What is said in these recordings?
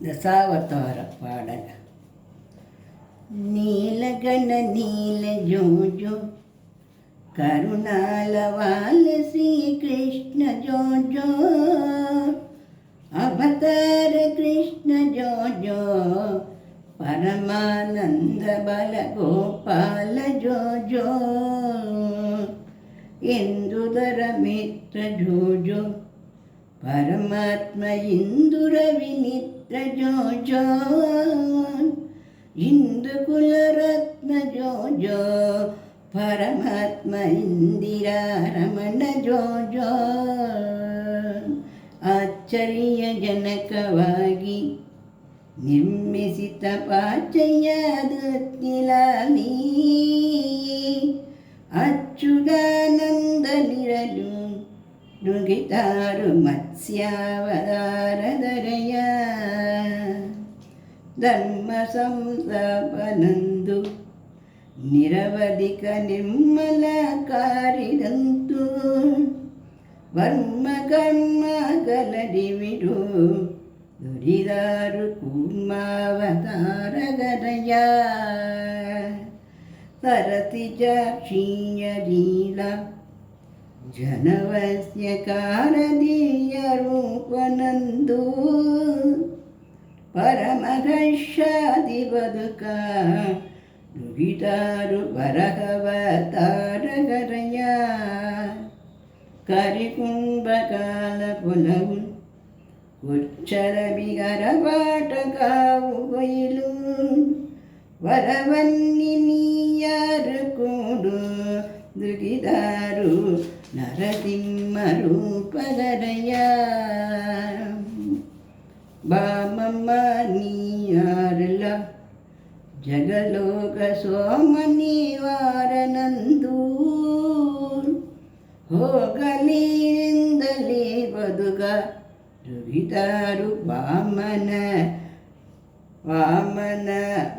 ದಶಾವತಾರ ಪಾಡಲ. ನೀಲಗಣ ನೀಲ ಜೋಜೋ ಕರುಣಾಲವಾಲ ಶ್ರೀ ಕೃಷ್ಣ ಜೋಜೋ ಅವತಾರ ಕೃಷ್ಣ ಜೋಜೋ ಪರಮಾನಂದ ಬಲ ಗೋಪಾಲ ಜೋಜೋ ಇಂದುದರ ಮಿತ್ರ ಜೋಜೋ ಪರಮಾತ್ಮ ಇಂದುರ ವಿನಿತ್ರ ಜೋಜೋ ಇಂದು ಕುಲರತ್ನ ಜೋಜೋ ಪರಮಾತ್ಮ ಇಂದಿರಾ ರಮಣ ಜೋಜೋ ಆಶ್ಚರ್ಯಜನಕವಾಗಿ ನಿರ್ಮಿಸಿತ ಪಾಚಯ್ಯದತ್ತಿಲಾಲಿ ಅಚ್ಯುತಾನಂದನಿರಲು ನುಗಿತಾರು ಮತ್ಸ್ಯಾವತಾರದರೆಯ ಧರ್ಮ ಸಂಸ್ಥಾಪನಂದು ನಿರವಧಿಕ ನಿರ್ಮಲ ಕಾರಿದಂತು ವರ್ಮ ಕರ್ಮ ಗಲಡಿವಿಡು ದುರಿದಾರು ಕೂರ್ಮಾವತಾರಗರಯ ಸರತಿ ಕ್ಷೀಯ ಲೀಲ ಜನವಸ್ಯ ಕಾರದೀಯ ರೂಪನಂದು ಪರಮಘರ್ಷಾದಿ ಬದುಕ ನುಗಿದಾರು ಬರಹವತಾರಗರಯ ಕರಿಕುಂಭಕಾಲ ಪುಲವು ಉಚ್ಚರ ಬಿಗರ ಪಾಟಕಾವು ಬಯಲು ವರವನ್ನಿ ನೀಯಾರು ಕೂಡು ದುಗಿದಾರು ನರಸಿಂಹ ರೂಪಗರಯ ಬಾಮಮ್ಮ ನೀಯಾರಲ್ಲ ಜಗಲೋಕ ಸೋಮ ನಿವಾರನಂದು ಹೋಗಲಿಂದಲೇ ಬದುಕ ದುಗಿದಾರು ವಾಮನ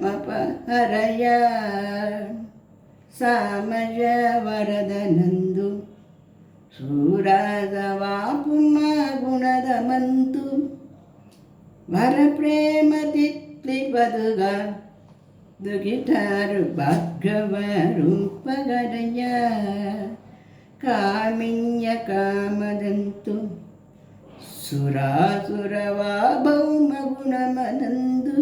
ಮಪಹರಯ ಸಾಮಜ ವರದನಂದು ಸೂರಾಗವಾಪುಮ ಗುಣದ ಮಂತು ವರ ಪ್ರೇಮ ತಿತ್ಲಿ ಬದುಗ ದುಗಿತಾರು ಭಾರ್ಗವ ರೂಪಗರಯ ಕಾಮಿನ್ಯ ಕಾಮದಂತು ಸುರಾಸುರವಾ ಭೌಮ ಗುಣಮನಂದು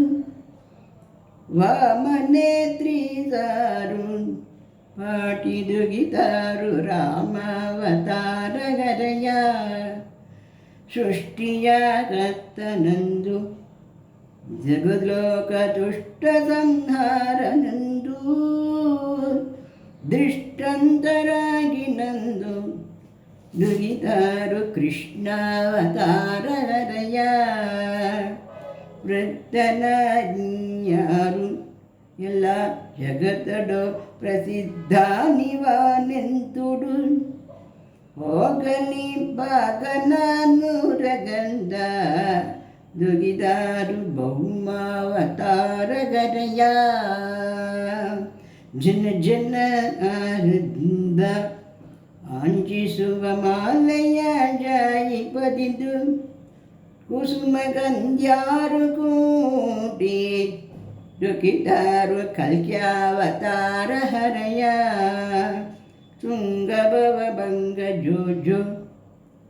ವಾಮನೇತ್ರಿದಾರು ಪಾಟಿದುಗಿತಾರು ರಾಮಾವತಾರಗರಯ ಸೃಷ್ಟಿಯಾಗತ್ತನಂದು ಜಗದ್ಲೋಕ ದುಷ್ಟ ಸಂಹಾರನಂದು ದೃಷ್ಟಂತರಾಗಿ ನಂದು ನುಗಿದಾರು ಕೃಷ್ಣಾವತಾರಗರಯ ವೃತ್ತನಾಜ್ಞಾರು ಎಲ್ಲ ಜಗತ್ತಡೋ ಪ್ರಸಿದ್ಧ ನಿವಾನೆಂತುಡು ಹೋಗಲಿ ಬಾಗನಾನೂರಗಂಧ ದುಗಿದಾರು ಭೌಮಾವತಾರಗರಯ ಜನ ಜನ ಆನಂದ ಆಂಜಿಸುವ ಮಾಲಯ ಜಾಯಿ ಪದಿದು ಕುಸುಮ ಗಂಧ್ಯಾರು ಕೂಟಿ ದುಃಖಿತಾರು ಕಲ್ಕ್ಯಾವತಾರ ಹರಯ ಶೃಂಗಭವ ಭಂಗ ಜೋಜೋ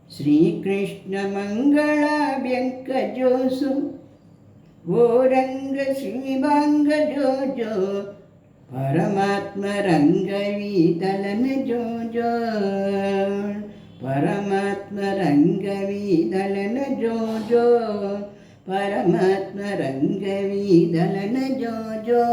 ಶ್ರೀಕೃಷ್ಣ ಮಂಗಳಾಭ್ಯಂಕ ಜೋಸು ಓರಂಗ ಶ್ರೀಭಂಗ ಜೋಜೋ ಪರಮಾತ್ಮ ರಂಗವೀದಲನ ಜೋಜೋ ಪರಮಾತ್ಮ ರಂಗವೀದಲನ ಜೋಜೋ ಪರಮಾತ್ಮ ರಂಗವೀದಲನ ಜೋಜೋ